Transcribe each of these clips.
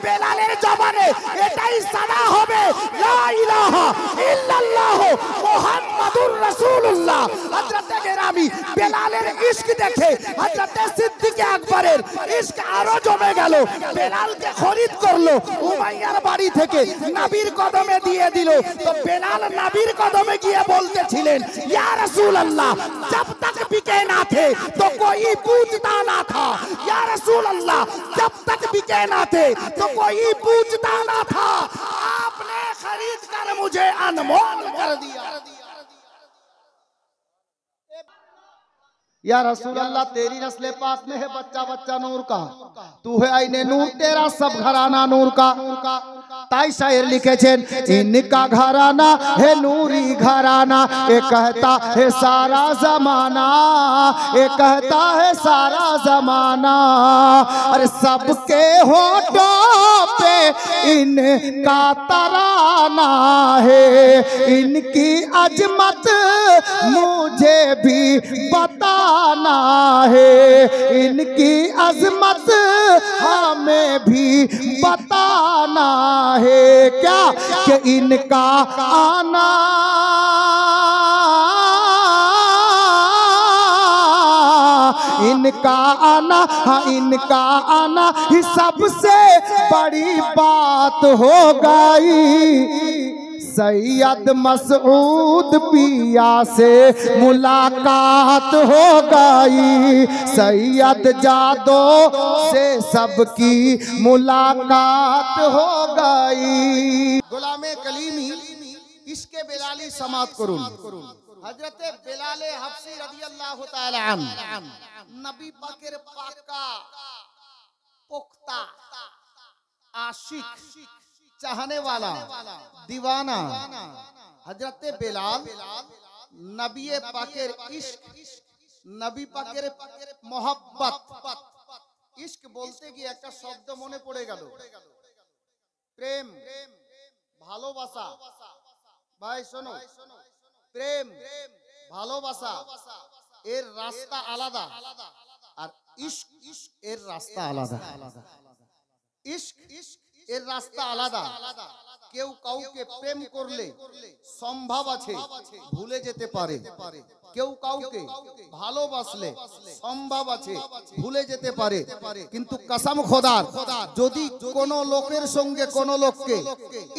বেলালের জবানে এটাই সাদা হবে, লা ইলাহা ইল্লাল্লাহ মুহাম্মাদুর রাসূলুল্লাহ। হযরত গেরামি বেলালের ইশক দেখে হযরত সিদ্দিক আকবরের ইশক আরো জমে গেল। বেলালকে খরিদ করলো উমাইয়ার বাড়ি থেকে, নবীর কদমে দিয়ে দিল। তো বেলাল নবীর কদমে গিয়ে বলতেছিলেন, ইয়া রাসূলুল্লাহ जब तक बिके ना थे तो कोई पूछता ना था, या रसूल अल्लाह जब तक बिके ना थे तो कोई पूछता ना था, आपने खरीद कर मुझे अनमोल कर दिया। या रसूल अल्लाह तेरी नस्ले पाक में है बच्चा बच्चा नूर का, तू है आईने नूर, तेरा सब घराना नूर का। ताई शायर लिखेছেন इनका घराना है नूरी घराना, ये कहता है सारा जमाना, ये कहता है सारा जमाना। अरे सबके होठों पे इनका तराना है, इनकी अजमत मुझे भी बताना है, इनकी अजमत हमें भी बताना है। क्या कि इनका आना इनका आना, हाँ इनका आना ही सबसे बड़ी बात हो गई। सैयद मसऊद पिया से मुलाकात हो गई, सैयद जादो से सबकी मुलाकात हो गई। गुलामे कलीमी इसके बेलाली समात करूं। हजरत बेलाले हफ्सी रदियल्लाहु ताला अन्हु नबी पाकेर पाका पुख्ता आशिक चाहने वाला दीवाना हजरत बेलाल नबी पाकेर इश्क, नबी पाकेर मोहब्बत। इश्क बोलते गিয়ে একটা শব্দ মনে পড়ে গেল, প্রেম, ভালোবাসা। ভাই শোনো, প্রেম ভালোবাসা এর রাস্তা আলাদা, আর ইশক এর রাস্তা আলাদা। ইশক এর রাস্তা আলাদা। কেউ কাউকে প্রেম করলে সম্ভব আছে ভুলে যেতে পারে, কেউ কাউকে ভালোবাসলে সম্ভব আছে ভুলে যেতে পারে। কিন্তু কসম খোদার, যদি কোন লোকের সঙ্গে কোন লোককে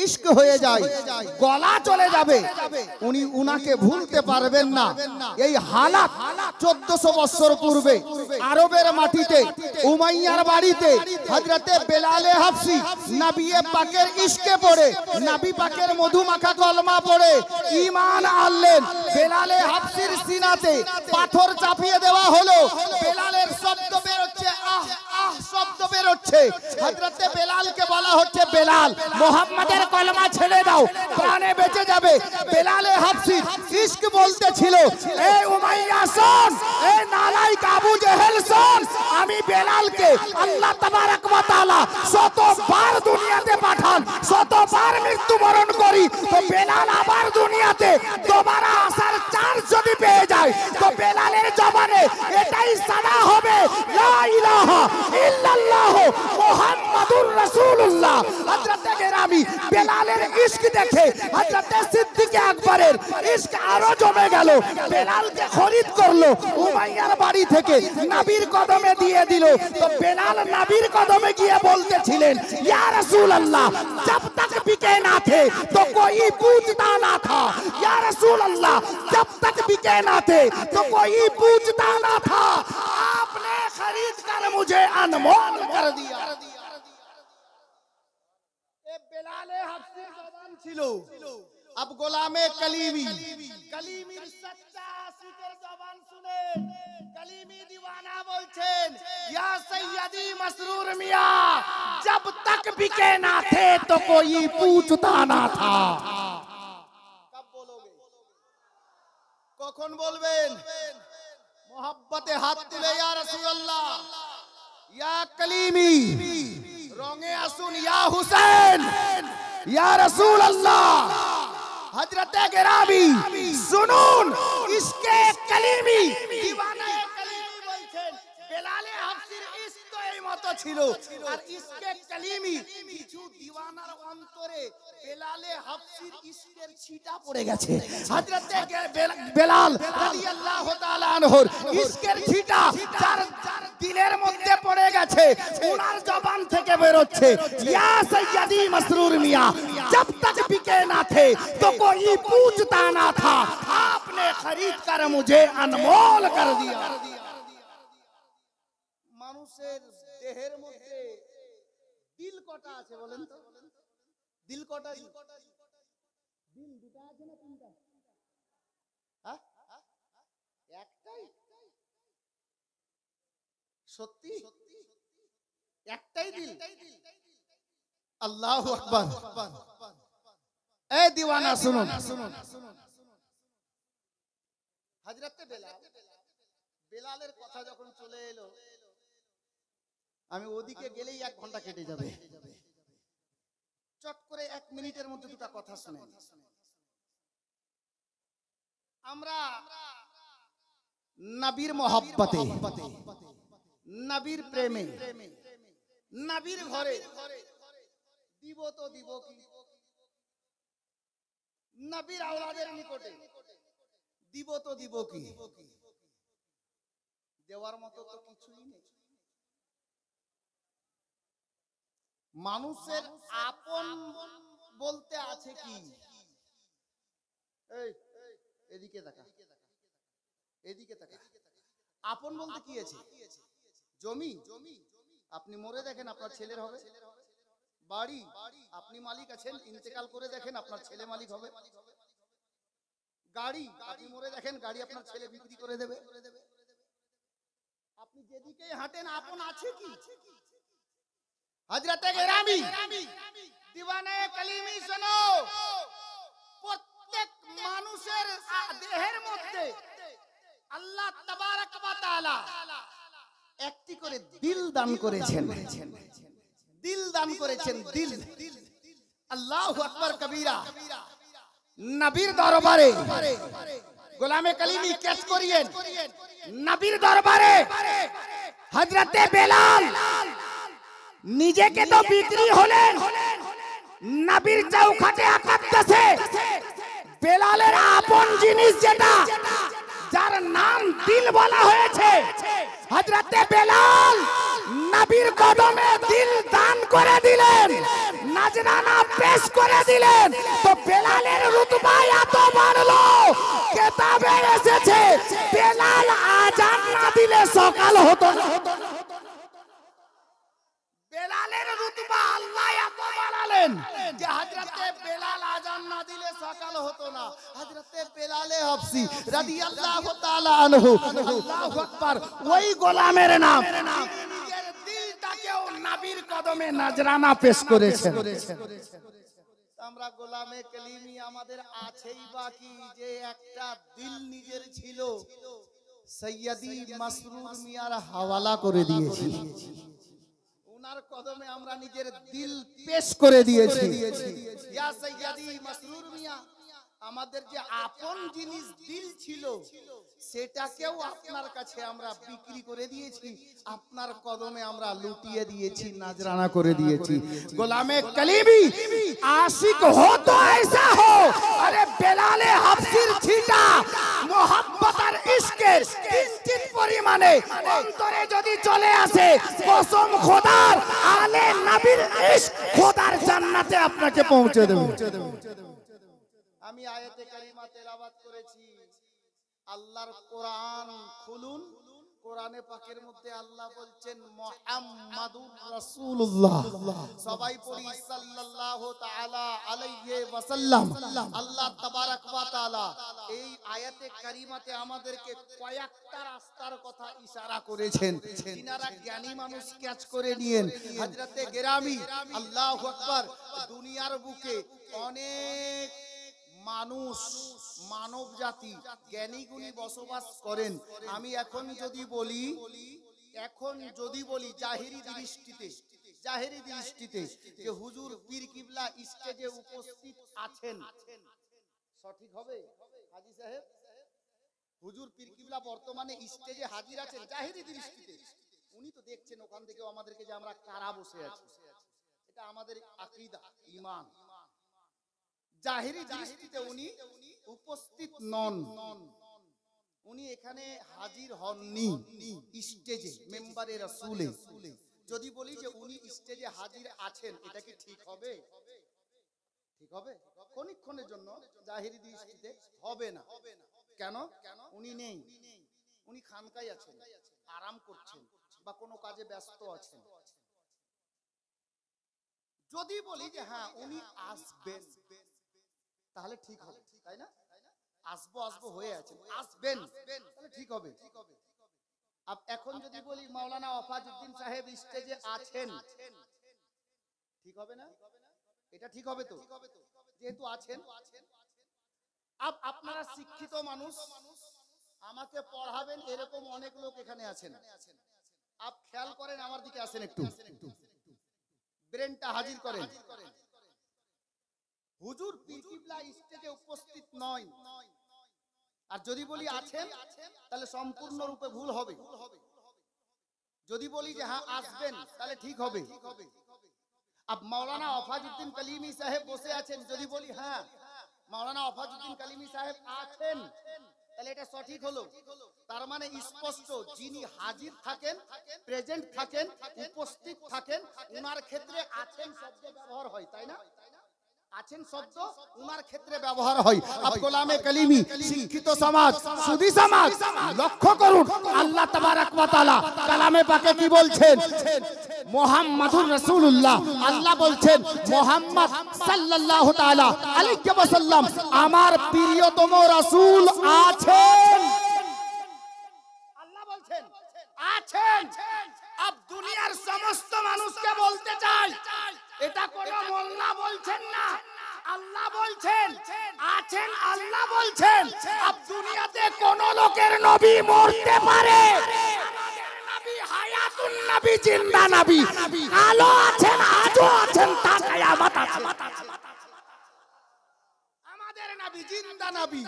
ইশক হয়ে যায়, গলা চলে যাবে, উনি উনাকে ভুলতে পারবেন না। এই হালাত 1400 বছর পূর্বে আরবের মাটিতে উমাইয়ার বাড়িতে হযরতে বেলালে হাফসি নবী পাকের ইশকে পড়ে, নবী পাকের মধুমাখা কলমা পড়ে ঈমান আনলেন। বেলালে হাফসির সিনাতে পাথর চাপিয়ে দেওয়া হলো, বেলালের শব্দ বের হচ্ছে, আহ আহ শব্দ বের হচ্ছে। হযরতে বেলালকে বলা হচ্ছে, বেলাল মুহাম্মাদের কলমা ছেড়ে দাও, প্রাণে বেঁচে যাবে। বেলালে হাফসি ইশক বলতেছিল, এই উমাইয়া শোন, এই নালায়েক আবু জেহেল শোন, আমি বেলালকে আল্লাহ তাবারক ওয়া তাআলা শতবার দুনিয়াতে পাঠান, শতবার মৃত্যুবরণ করি, তো বেলাল আবার দুনিয়াতে দোবারা আসার চান্স যদি পেয়ে যায়, তো বেলালের জবানে এটাই সাদা হবে, লা ইলাহা ইল্লাল্লাহ মুহাম্মাদুর রাসূলুল্লাহ। হযরত গেরামি বেলালের ইশক দেখে হযরত সিদ্দিক আকবরের ইশক আরো জমে গেল। বেলালকে খরিদ করলো উমাইয়ার বাড়ি থেকে, নবীর কদমে দিয়ে দিল। তো বেলাল নবীর কদমে গিয়ে বলতেছিলেন, ইয়া রাসূল আল্লাহ जब तक बिके ना थे तो कोई पूछता ना था, या रसूल अल्लाह जब तक बिके ना थे तो कोई पूछता ना था, आपने खरीद कर मुझे अनमोल कर दिया। बेलाले हफ्सी जवान छिलो, अब गोलामे कलीमी, कलीमीर सच्चा आशिकेर जवान सुने। कलीमी दीवाना बोलছেন, या सैयदी मसरूर मियां जब तक बिके ना थे तो कोई पूछता ना था। कब बोलोगे, কখন বলবেন? मोहब्बते हाथ तुले, या रसूल अल्लाह, या कलीमी रंगे আসুন, या हुसैन, या रसूल अल्लाह। हजरते गिरामी सुनुन, इसके कलीमी दीवाना कलीमी बोलছেন, বেলালে হাফসির ইশক তো এই মতো ছিল, আর ইশকে কলিমি কিছু দিওয়ানার অন্তরে বেলালে হাফসির ইশকের ছিটা পড়ে গেছে। হযরতে বেলাল রাদিয়াল্লাহু তাআলা আনহুর ইশকের ছিটা যার দিলের মধ্যে পড়ে গেছে, ওনার জবান থেকে বের হচ্ছে, ইয়া সৈয়দি মাসরুর মিয়া, जब तक बिके ना थे तो कोई पूछता ना था, आपने खरीद कर मुझे अनमोल कर दिया। মানুষের দেহের মধ্যে দিল কটা আছে বলেন তো? দিল কটা? দিল দুটো আছে না তিনটা? হ্যাঁ, একটাই। সত্যি একটাই দিল? আল্লাহু আকবার। এই দিওয়ানা শুনুন, হযরতে বেলালের কথা যখন চলে এলো, আমি ওদিকে গেলেই 1 ঘন্টা কেটে যাবে। চট করে 1 মিনিটের মধ্যে দুটো কথা শুনেন। আমরা নবীর মহব্বতে, নবীর প্রেমে, নবীর ঘরে দিব তো দিব কি, নবীর আওলাদের নিকটে দিব তো দিব কি, দেওয়ার মতো তো কিছুই নেই। মানুষের আপন বলতে আছে কি? এই এদিকে তাকা, এদিকে তাকা। আপন বলতে কি আছে? জমি, আপনি মরে দেখেন আপনার ছেলের হবে। বাড়ি, আপনি মালিক আছেন, ইন্তেকাল করে দেখেন আপনার ছেলে মালিক হবে। গাড়ি, আপনি মরে দেখেন গাড়ি আপনার ছেলে বিক্রি করে দেবে। আপনি যেদিকেই হাঁটেন আপন আছে কি? হযরতে গেরামি দিওয়ানে কালিমি শোনো, প্রত্যেক মানুষের দেহের মধ্যে আল্লাহ তাবারক ওয়া তাআলা একটি করে দিল দান করেছেন। দিল দান করেছেন, দিল। আল্লাহু আকবার কবীরা। নবীর দরবারে গোলামে কালিমি ক্যাচ করিয়েন, নবীর দরবারে হযরতে বেলাল নিজেকে তো বিক্রি হলেন, নবীর চৌখাটে আকাদ্দাসে বেলালের আপন জিনিস যেটা, যার নাম দিল বলা হয়েছে, হযরতে বেলাল নবীর কদমে দিল দান করে দিলেন, নজরানা পেশ করে দিলেন। তো বেলালের রুতবা এত বাড়লো, কিতাবে এসেছে বেলাল আজান না দিলে সকাল হতো না। বেলালের রুতবা আল্লাহ এত বাড়ালেন যে হযরতে বেলাল আজান না দিলে সকাল হতো না। হযরতে বেলালে হাফসি রাদিয়াল্লাহু তাআলা আনহু, আল্লাহু আকবার, ওই গোলামের নাম, নিজের দিলটাকেও নবীর কদমে নজরানা পেশ করেছেন। আমরা গোলামে কালিমি আমাদের আছেই বাকি, যে একটা দিল নিজের ছিল সৈয়দি মাসরুর মিয়ার হাওয়ালা করে দিয়েছি। ওনার কদমে আমরা নিজের দিল পেশ করে দিয়েছি। ইয়া সৈয়দি মাসরুর মিয়া, আমাদের যে আপন জিনিস দিল ছিল সেটাকেও আপনার কাছে আমরা বিক্রি করে দিয়েছি, আপনার কদমে আমরা লুটিয়ে দিয়েছি, নজরানা করে দিয়েছি। গোলামে কালিমি আশিক হো তো ऐसा हो, আরে বেলালে হাফসির ছিটা মোহাব্বত আর ইশকের কিঞ্চিত পরিমাণে অন্তরে যদি চলে আসে, কসম খোদার, আলে নবীর ইশক খোদার জান্নাতে আপনাকে পৌঁছে দেবে। আমি আয়াতে কারিমা তেলাওয়াত করেছি, আল্লাহর কোরআন খুলুন, কোরআনে পাকের মধ্যে আল্লাহ বলছেন মুহাম্মাদুর রাসূলুল্লাহ, সবাই পড়ি সাল্লাল্লাহু তাআলা আলাইহি ওয়াসাল্লাম। আল্লাহ তাবারক ওয়া তাআলা এই আয়াতে কারিমাতে আমাদেরকে কয়েকটা রাস্তার কথা ইশারা করেছেন, যিনারা জ্ঞানী মানুষ ক্যাচ করে নিয়েন। হযরতে গেরামি, আল্লাহু আকবার, দুনিয়ার বুকে অনেক মানুষ, মানব জাতি, জ্ঞানী গুণী বসবাস করেন। আমি এখন যদি বলি জাহেরি দৃষ্টিতে যে হুজুর পীর কিবলা স্টেজে উপস্থিত আছেন, সঠিক হবে হাজী সাহেব? হুজুর পীর কিবলা বর্তমানে স্টেজে হাজির আছেন জাহেরি দৃষ্টিতে, উনি তো দেখছেন ওখান থেকে আমাদেরকে যে আমরা কারা বসে আছি। আমাদের আকীদা, ঈমান। জাহিরি দৃষ্টিতে উনি উপস্থিত নন, উনি এখানে হাজির হননি স্টেজে, মেম্বারে রাসূলে। যদি বলি যে উনি স্টেজে হাজির আছেন, এটা কি ঠিক হবে? ঠিক হবে? ক্ষণিক্ষণের জন্য জাহিরি দৃষ্টিতে হবে না। কেন? উনি নেই, উনি খানকায় আছেন, আরাম করছেন বা কোনো কাজে ব্যস্ত আছেন। যদি বলি যে হ্যাঁ উনি আসবেন, তাহলে ঠিক হবে, তাই না? আসবো আসবো হয়ে আছেন, আসবেন, তাহলে ঠিক হবে। এখন যদি বলি মাওলানা ওয়াফাজউদ্দিন সাহেব স্টেজে আছেন, ঠিক হবে না? এটা ঠিক হবে তো, যেহেতু আছেন। আপনারা শিক্ষিত মানুষ, আমাকে পড়াবেন, এরকম অনেক লোক এখানে আছেন। খেয়াল করেন, আমার দিকে আসেন, একটু ব্রেনটা হাজির করেন। হুজুর পীর কিবলা স্টেজে উপস্থিত নয়, আর যদি বলি আছেন, তাহলে সম্পূর্ণ রূপে ভুল হবে। যদি বলি যে হ্যাঁ আসবেন, তাহলে ঠিক হবে। মাওলানা ওয়াফাজউদ্দিন কালিমি সাহেব বসে আছেন, যদি বলি হ্যাঁ মাওলানা ওয়াফাজউদ্দিন কালিমি সাহেব আছেন, তাহলে এটা সঠিক হলো। তার মানে স্পষ্ট, যিনি হাজির থাকেন, প্রেজেন্ট থাকেন, উপস্থিত থাকেন, উনার ক্ষেত্রে আছেন শব্দ ব্যবহার হয়, তাই না? আছেন শব্দ উনার ক্ষেত্রে ব্যবহার হয়। গোলামে কালিমি, শিক্ষিত সমাজ, সুধী সমাজ, লক্ষ্য করুন আল্লাহ তাবারক ওয়া তাআলা কালামে পাকে কি বলছেন? মুহাম্মাদুর রাসূলুল্লাহ। আল্লাহ বলছেন মুহাম্মদ সাল্লাল্লাহু তাআলা আলাইহি ওয়াসাল্লাম আমার প্রিয়তম রাসূল আছেন। আল্লাহ বলছেন আছেন। দুনিয়ার সমস্ত মানুষকে বলতে চাই, এটা কোন মোল্লা বলছেন না, আল্লাহ বলছেন আছেন। আল্লাহ বলছেন দুনিয়াতে কোন লোকের নবী মরতে পারে, আমাদের নবী হায়াতুন নবী, জিন্দা নবী, কালো আছেন, আজও আছেন, তা কিয়ামত আছে। আমাদের নবী জিন্দা নবী,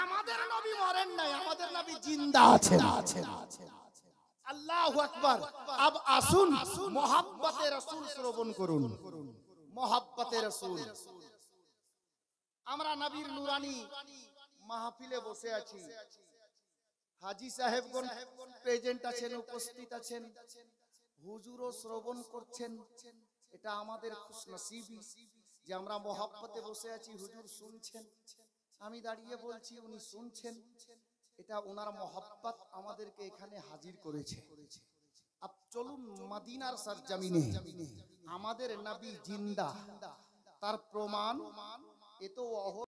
আমাদের নবী মরেন নাই, আমাদের নবী জিন্দা আছেন। আল্লাহু আকবার। আব আসুন মুহাব্বতে রাসূল শ্রবণ করুন। মুহাব্বতে রাসূল। আমরা নবীর নুরানি মাহফিলে বসে আছি, হাজী সাহেবগণ প্রেজেন্ট আছেন, উপস্থিত আছেন, হুজুরও শ্রবণ করছেন। এটা আমাদের খুশনসিবি যে আমরা মুহাব্বতে বসে আছি, হুজুর শুনছেন, আমি দাঁড়িয়ে বলছি, উনি শুনছেন। এটা ওনার মহব্বত আমাদেরকে এখানে হাজির করেছে। চলুন মদিনার সরজমিনে আমাদের নবী জিন্দা, তার প্রমাণ এ তো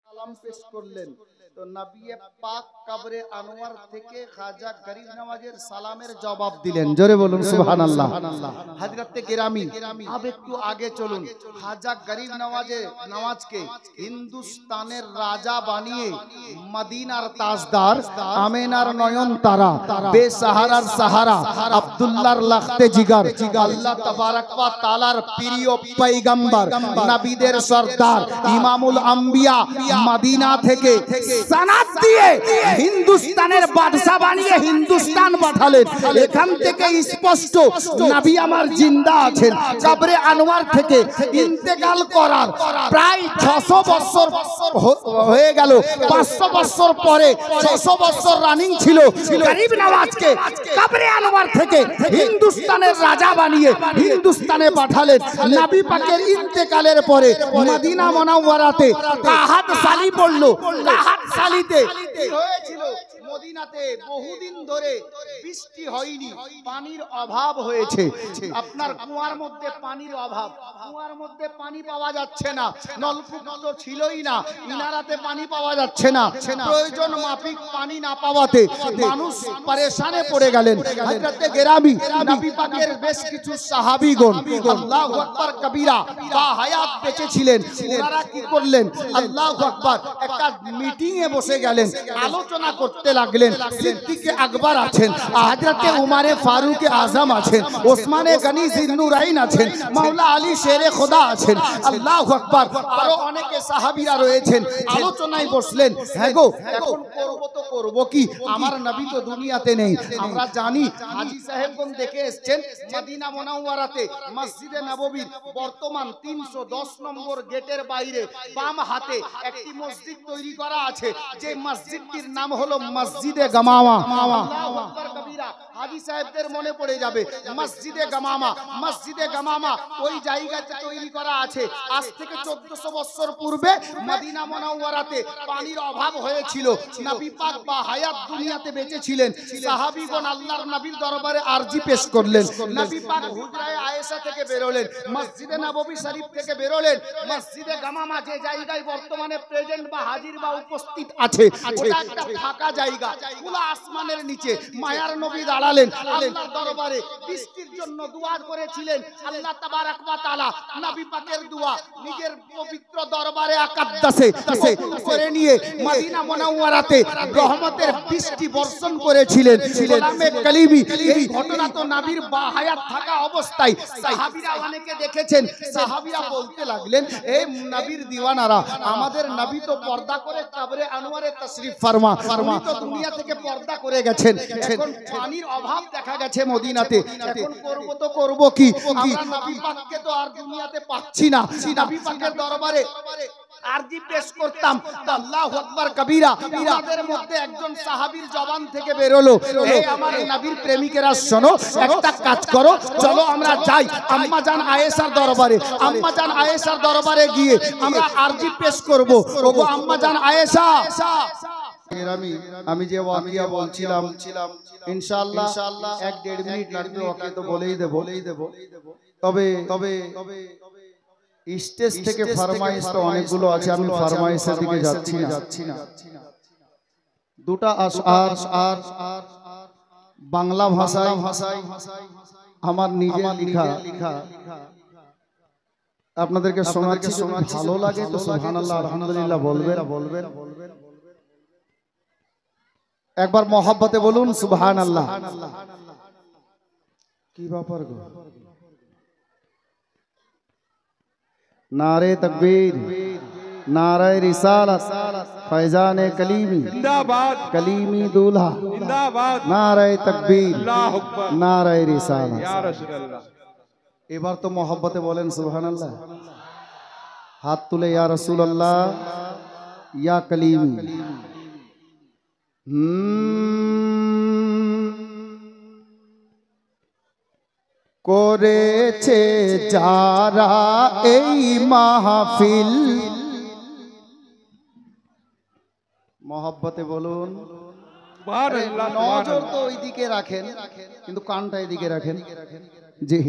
কালাম পেশ করলেন। তো নবী পাক কবরে আনোয়ার থেকে খাজা গরিব নওয়াজের সালামের জবাব দিলেন। জোরে বলুন সুবহানাল্লাহ। হযরতে গিরামি, আব একটু আগে চলুন। খাজা গরিব নওয়াজকে হিন্দুস্তানের রাজা বানিয়ে মদিনার তাজদার, আমেনার নয়ন তারা, বেসাহারার সাহারা, আব্দুল্লাহর লাখতে জিগার, আল্লাহ তাবারক ওয়া তাআলার প্রিয় পয়গম্বর, নবীদের সরদার, ইমামুল আম্বিয়া মদিনা থেকে সনদ দিয়ে হিন্দুস্তানের বাদশা বানিয়ে হিন্দুস্তান পাঠালেন। এখান থেকে স্পষ্ট নবী আমার জিন্দা আছেন। কবরে আনোয়ার থেকে ইন্তেকাল করার প্রায় 600 বছর হয়ে গেল। 500 বছর পরে 600 বছর রানিং ছিল। গরিব নওয়াজকে কবরে আনোয়ার থেকে হিন্দুস্তানের রাজা বানিয়ে হিন্দুস্তানে পাঠালেন। নবী পাকের ইন্তেকালের পরে মদিনা মুনাওয়ারাতে কাহাত সালি পড়লো। কাহাত সালিতে কি হয়েছিল? মদিনাতে বহুদিন ধরে বৃষ্টি হয়নি, পানির অভাব হয়েছে। আপনার কুয়ার মধ্যে পানির অভাব, কুয়ার মধ্যে পানি পাওয়া যাচ্ছে না, নলকূপ তো ছিলই না, ইনারাতে পানি পাওয়া যাচ্ছে না। প্রয়োজন মাফিক পানি না পাওয়াতে মানুষ পরেশানে পড়ে গেলেন। হযরতে গিরামি, নবী পাকের বেশ কিছু সাহাবীগণ আল্লাহু আকবার কবীরা বা হায়াত বেঁচে ছিলেন, ওনারা কি করলেন? আল্লাহু আকবার, একটা মিটিং এ বসে গেলেন, আলোচনা করতে লাগলেন। সিদ্দিক আকবর আছেন, হযরতে উমরে ফারুক আজম আছেন, ওসমানে গনি জিন্নুরাইন আছেন, মাওলা আলী শেরে খোদা আছেন, আল্লাহু আকবার, আরো অনেকে সাহাবীরা রয়েছেন। আলোচনায় বসলেন। হ্যাঁ গো, এখন করব তো করব কি, আমার নবী তো দুনিয়াতে নেই। আমরা জানি হাজী সাহেবগণ দেখে এসেছেন মদিনা মুনাওয়ারাতে মসজিদে নববীর বর্তমান 310 নম্বর গেটের বাইরে বাম হাতে একটি মসজিদ তৈরি করা আছে, যে মসজিদটির নাম হলো মসজিদে গামামা। আল্লাহু আকবার কবীরা। হাজী সাহেবদের মনে পড়ে যাবে মসজিদে গামামা। মসজিদে গামামা ওই জায়গাতে তৈরি করা আছে। আজ থেকে 1400 বছর পূর্বে মদিনা মুনাওয়ারাতে পানির অভাব হয়েছিল। নবী পাক বা হায়াত দুনিয়াতে বেঁচে ছিলেন। সাহাবীগণ আল্লাহর নবীর দরবারে আরজি পেশ করলেন। নবী পাক হুজরায়ে আয়েশা থেকে বেরোলেন, মসজিদে নববী শরীফ থেকে বেরোলেন। মসজিদে গামামা যে জায়গায় বর্তমানে প্রেজেন্ট বা হাজির বা উপস্থিত আছে, ওটা একটা ফাঁকা জায়গা, খোলা আসমানের নিচে। মায়ার নবী দাঁড়ালেন আল্লাহর দরবারে, বৃষ্টির জন্য দোয়া করেছিলেন। আল্লাহ তাবারক ওয়া তাআলা নবী পাকের দোয়া নিজের পবিত্র দরবারে আকাদ্দাসে কবুল করে নিয়ে মদিনা মুনাওয়ারাতে রহমতের বৃষ্টি বর্ষণ করেছিলেন। গোলামে কালিমি এই ঘটনা তো নবীর বাহায়াত থাকা অবস্থায় সাহাবীরা অনেকে দেখেছেন। সাহাবীরা বলতে লাগলেন, এই নবীর দিওয়ানারা, আমাদের নবী তো পর্দা করে কবরে আনোয়ারে তাশরীফ ফরমা, উনি তো দুনিয়া থেকে পর্দা করে গেছেন। এখন পানির অভাব দেখা গেছে মদিনাতে, এখন করব তো করব কি? আমরা নবী পাককে তো আর দুনিয়াতে পাচ্ছি না। নবী পাকের দরবারে আরজি পেশ করতাম। আল্লাহু আকবার কবীরা। আমাদের মধ্যে একজন সাহাবীর জবান থেকে বেরোলো, হে আমার নবীর প্রেমিকেরা শোনো, একটা কাজ করো, চলো আমরা যাই আম্মা জান আয়েশার দরবারে। আম্মা জান আয়েশার দরবারে গিয়ে আমরা আরজি পেশ করব। ওগো আম্মা জান আয়েশা, আমি যে ওয়াকিয়া বলছিলাম, ইনশাআল্লাহ 1-1.5 মিনিট লাগবে, ওকে তো বলেই দেব। তবে স্টেজ থেকে ফরমাইশ তো অনেকগুলো আছে, আমি ফরমাইশের দিকে যাচ্ছি না। দুটা আশআর বাংলা ভাষায় আমার নিজের লেখা আপনাদেরকে শোনাচ্ছি। ভালো লাগে তো সুবহানাল্লাহ আলহামদুলিল্লাহ বলবেন। একবার মহব্বতে বলুন সুবহানাল্লাহ। কি ব্যাপার গো? नारे तकबीर, नारे रिसालत, फैजाने कलीमी जिंदाबाद, कलीमी दूल्हा जिंदाबाद, नारे तकबीर, अल्लाहु अकबर, नारे रिसालत, या रसूल अल्लाह। এবার তো মহব্বতে বলেন সুবহানাল্লাহ। হাত তুলে ইয়া রাসূলুল্লাহ, ইয়া কলিমি। করেছে যারা এই মাহফিল, মহব্বতে বলুন নজর তো ওইদিকে রাখেন, কিন্তু কানটা এদিকে রাখেন। জি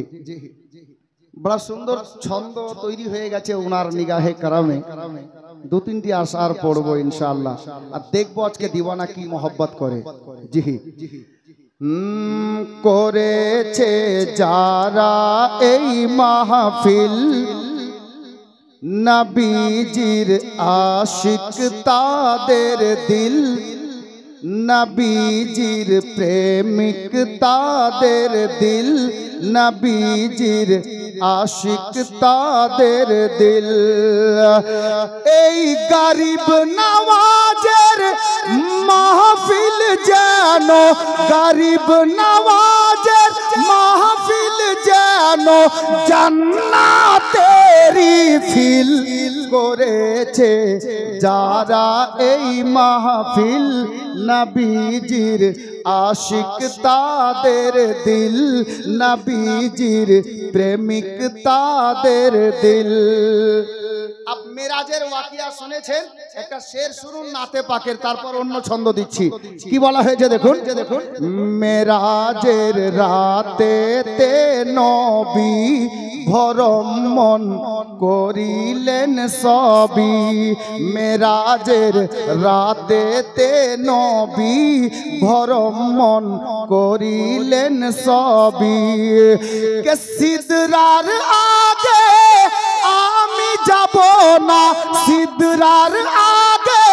বড় সুন্দর ছন্দ তৈরি হয়ে গেছে ওনার নিগাহে কারামে। 2-3টি আশার পড়বো ইনশাআল্লাহ, আর দেখবো আজকে দিওয়ানা কি মহব্বত করে। জি করেছে যারা এই মাহফিল, নবীজির আশিক তাদের দিল, নবীজির প্রেমিক তাদের দিল, নবীজির আশিক তাদের দিল। এই গরিব নওয়াজের মাহফিল যেন, গরিব নওয়াজের মাহফিল যেন জান্নাতেরি ফিল। করেছে যারা এই মাহফিল, নবীজির আশিক তাদের দিল, নবীজির প্রেমিক তাদের দিল। আপ মেরাজের ওয়াকিয়া শুনেছেন, একটা শের শুনুন নাতে পাকের, তারপর অন্য ছন্দ দিচ্ছি। কি বলা হয়েছে দেখুন। মেরাজের রাতে তে নবী ভরমন করিলেন সবই, মেরাজের রাতে তে নবী ভরমন করিলেন সবই। কে সিদরার আগে আমি যাব না, সিদরার আগে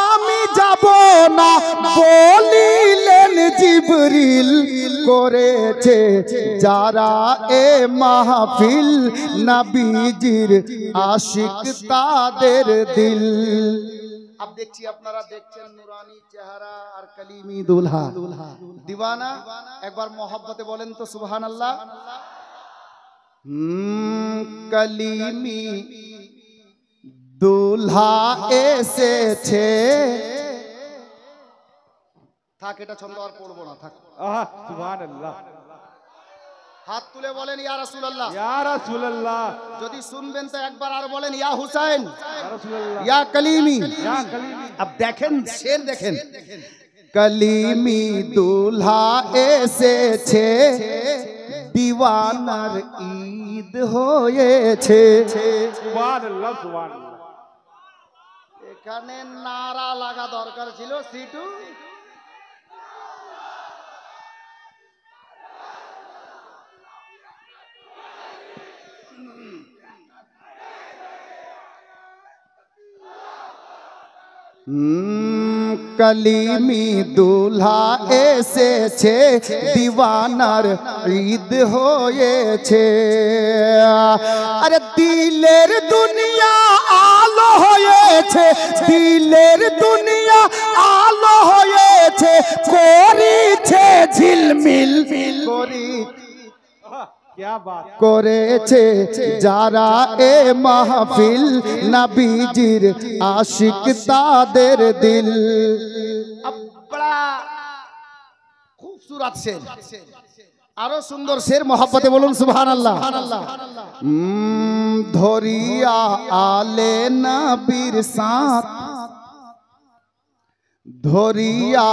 আমি যাব না বলিলেন জিবরিল। করেছে যারা এ মাহফিল, নবীজির আশিক তাদের দিল। अब देखिए আপনারা দেখছেন নুরানি চেহারা আর কলিমি দুলহা দিওয়ানা। একবার মহব্বতে বলেন তো সুবহানাল্লাহ। কলিমি দুলহা এসেছে। থাক, এটা ছন্দ আর পড়বো না, থাক। সুবহানাল্লাহ। হাত তুলে বলেন ইয়া রাসূলুল্লাহ। ইয়া রাসূলুল্লাহ। যদি শুনবেন তো একবার আর বলেন ইয়া হুসাইন, ইয়া রাসূলুল্লাহ। ইয়া কলিমি। ইয়া কলিমি। अब দেখেন শের দেখেন, কলিমি দুলহা এসেছে, দিওয়ানার ঈদ হয়েছে। সুবহানাল্লাহ সুবহানাল্লাহ। এখানে নারা লাগা দরকার ছিল সিটু। কলিমি দুলহা এসেছে, দিওয়ানার ঈদ হয়েছে। আরে দিলের দুনিয়া আলো হয়েছে, দিলের দুনিয়া আলো হয়েছে, করিছে ঝিলমিল করি क्या बात। করেছে যারা এ মাহফিল, নবীজির আশিক তাদের দিল। বড়া খুবসুরত শের, আরো সুন্দর শের, মহব্বতে বলুন সুবহানাল্লাহ। ধরিয়া আলে নবীর সাথ, ধরিয়া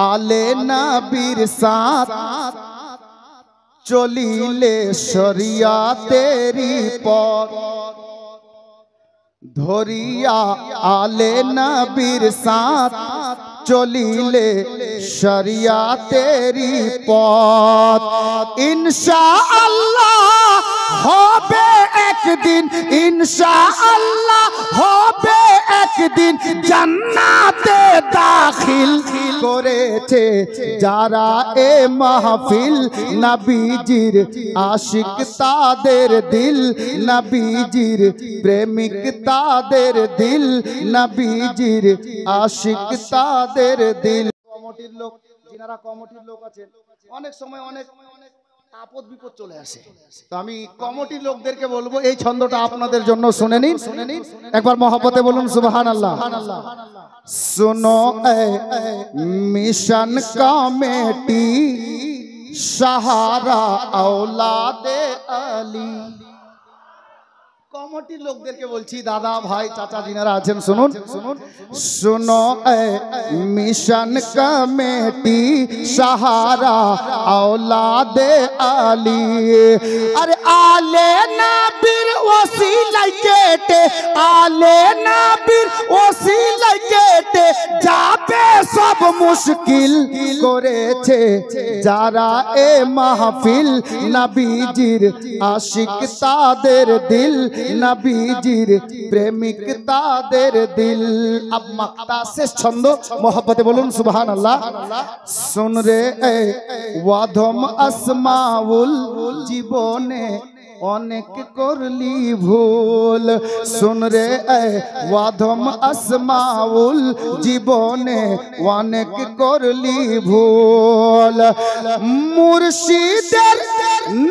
আলে নবীর সাথ, চলিলে শরিয়াতেরি পথ। ধরিয়া আলে নবীর সাথ, চলিলে শরিয়াতেরি পথ। ইনশাআল্লাহ হবে একদিন, ইনশাআল্লাহ হবে একদিন, জান্নাতে দাখিল করেছে যারা এ মাহফিল, নবীজির আশিক তাদের দিল, নবীজির প্রেমিক তাদের দিল, নবীজির আশিক তাদের দিল। কমিটির লোক, যিনারা কমিটির লোক আছেন, অনেক সময় অনেক আপদ বিপদ চলে আসে, তো আমি কমিটির লোকদেরকে বলবো এই ছন্দটা আপনাদের জন্য শুনে নিন, একবার মহব্বতে বলুন সুবহানাল্লাহ। सुनो ए मिशन कमेटी, सहारा औलादे अली। কমিটির লোকদেরকে বলছি, দাদা ভাই চাচা যিনারা আছেন শুনুন, सुनो ए मिशन कमेटी, सहारा औलादे अली। अरे आले नबीर ওসিলাই কেটে, আলে নবীর ওসিলাই কেটে যাবে সব মুশকিল করেছে যারা এ মাহফিল, নবীজির আশিক তাদের দিল, নবীজির প্রেমিক তাদের দিল। अब मक्ता से छंद मोहब्बते बोलूं सुबहानअल्लाह। सुन रे वाधम আসমাউল, জীবনে অনেক করলি ভুল। শুন রে ওয়াধম আসমাউল, জীবনে অনেক করলি ভুল। মুর্শিদের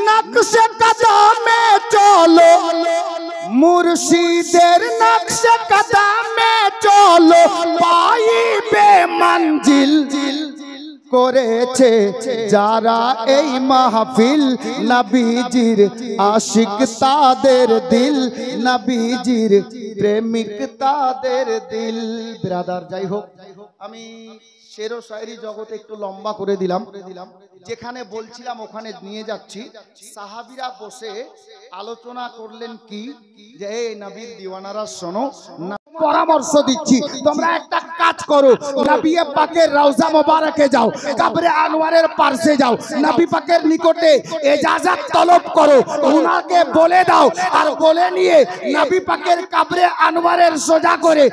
নকশে কদমে চলো, মুর্শিদের নকশে কদমে চলো, পাইবে মঞ্জিল করেছে যারা এই মাহফিল, নবীজির আশিক তাদের দিল, নবীজির প্রেমিক তাদের দিল। ব্রাদার যাই হোক, আমি শের ও শায়রি জগতে একটু লম্বা করে দিলাম, যেখানে বলছিলাম ওখানে নিয়ে যাচ্ছি। সাহাবীরা বসে আলোচনা করলেন কি, যে এই নবীর দিওয়ানারা শোনো, পরামর্শ দিচ্ছি তোমরা একটা কাজ করো, নবী পাকের রওজা মোবারকে যাও, কবরে আনোয়ারের পাশে যাও, নবী পাকের নিকটে ইজাজত তলব করো, উনাকে বলে দাও, আর বলে নিয়ে নবী পাকের কবরে আনোয়ারের সোজা করে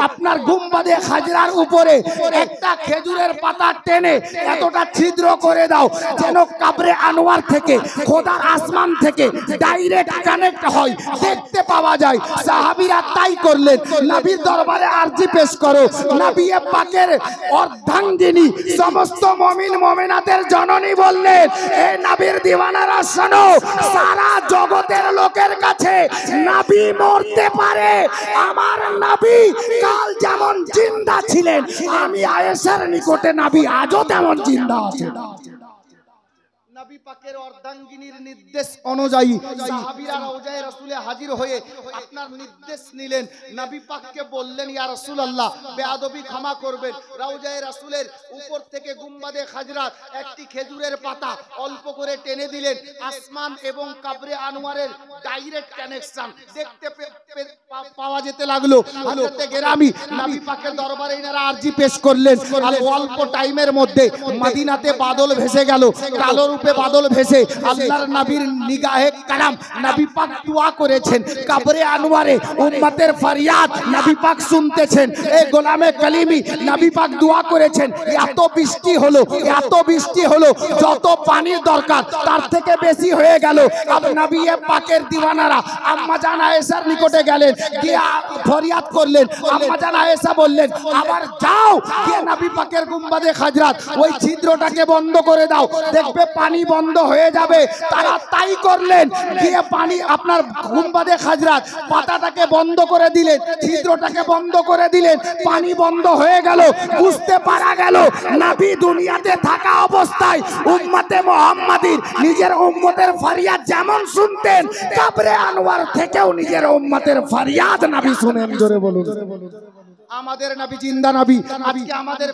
আপনার গুম্বাদে খাজরার উপরে একটা খেজুরের পাতা টেনে এতটা ছিদ্র করে দাও যেন কবরে আনোয়ার থেকে খোদার আসমান থেকে ডাইরেক্ট কানেক্ট হয়, দেখতে পাওয়া যায়। সাহাবীরা তাই করলেন। নবীর দরবারে আরজি পেশ করো। নবী পাকের অর্ধাঙ্গিনী সমস্ত মুমিন মুমিনাতের জননী বললেন, এই নবীর দিওয়ানারা শোনো, সারা জগতের লোকের কাছে নবী মরতে পারে, আমার নবী কাল যেমন জিন্দা ছিলেন, আমি আয়েশার নিকটে নবী আজও তেমন জিন্দা আছেন। নবী পাকের অর্ধাঙ্গিনীর নির্দেশ অনুযায়ী সাহাবীরা রওজায়ে রাসূলে হাজির হয়ে আপনার নির্দেশ নিলেন। নবী পাককে বললেন, ইয়া রাসূলুল্লাহ, বেয়াদবি ক্ষমা করবেন। রওজায়ে রাসূলের উপর থেকে গুম্বাদে খাজরাত একটি খেজুরের পাতা অল্প করে টেনে দিলেন। আসমান এবং কবরে আনোয়ারের ডাইরেক্ট কানেকশন দেখতে পাওয়া যেতে লাগলো। হযরতে গেরামি নবী পাকের দরবারে ইনারা আরজি পেশ করলেন। আর অল্প টাইমের মধ্যে মদিনাতে বাদল ভেসে গেল, কালো রূপে বাদল ভেসে আল্লাহর নবীর নিগাহে কারাম নবী পাক দোয়া করেছেন। কবরে আনোয়ারে উম্মতের ফরিয়াদ নবী পাক শুনতেছেন। এই গোলামে কালিমি নবী পাক দোয়া করেছেন। এত বৃষ্টি হলো, এত বৃষ্টি হলো, যত পানির দরকার তার থেকে বেশি হয়ে গেল। আর নবী পাকের দিওয়ানারা আম্মা জান আয়েশার নিকটে গেলেন, গিয়ে ফরিয়াদ করলেন। আম্মা জান আয়েশা বললেন, আবার যাও গিয়ে নবী পাকের গুম্বাদে খাজরাত ওই ছিদ্রটাকে বন্ধ করে দাও, দেখবে পানি বন্ধ হয়ে যাবে। তারা তাই করলেন, গিয়ে পানি আপনার গুম্বাদে খাজরাত পাতাটাকে বন্ধ করে দিলেন, ছিদ্রটাকে বন্ধ করে দিলেন, পানি বন্ধ হয়ে গেল। বুঝতে পারা গেল নবী দুনিয়াতে থাকা অবস্থায় উম্মতে মুহাম্মাদীর নিজের উম্মতের ফরিয়াদ যেমন শুনতেন, কবরে আনোয়ার থেকেও নিজের উম্মতের ফরিয়াদ নবী শুনেন। জোরে বলুন, আমাদের নবী জিন্দা নবী। আজকে আমাদের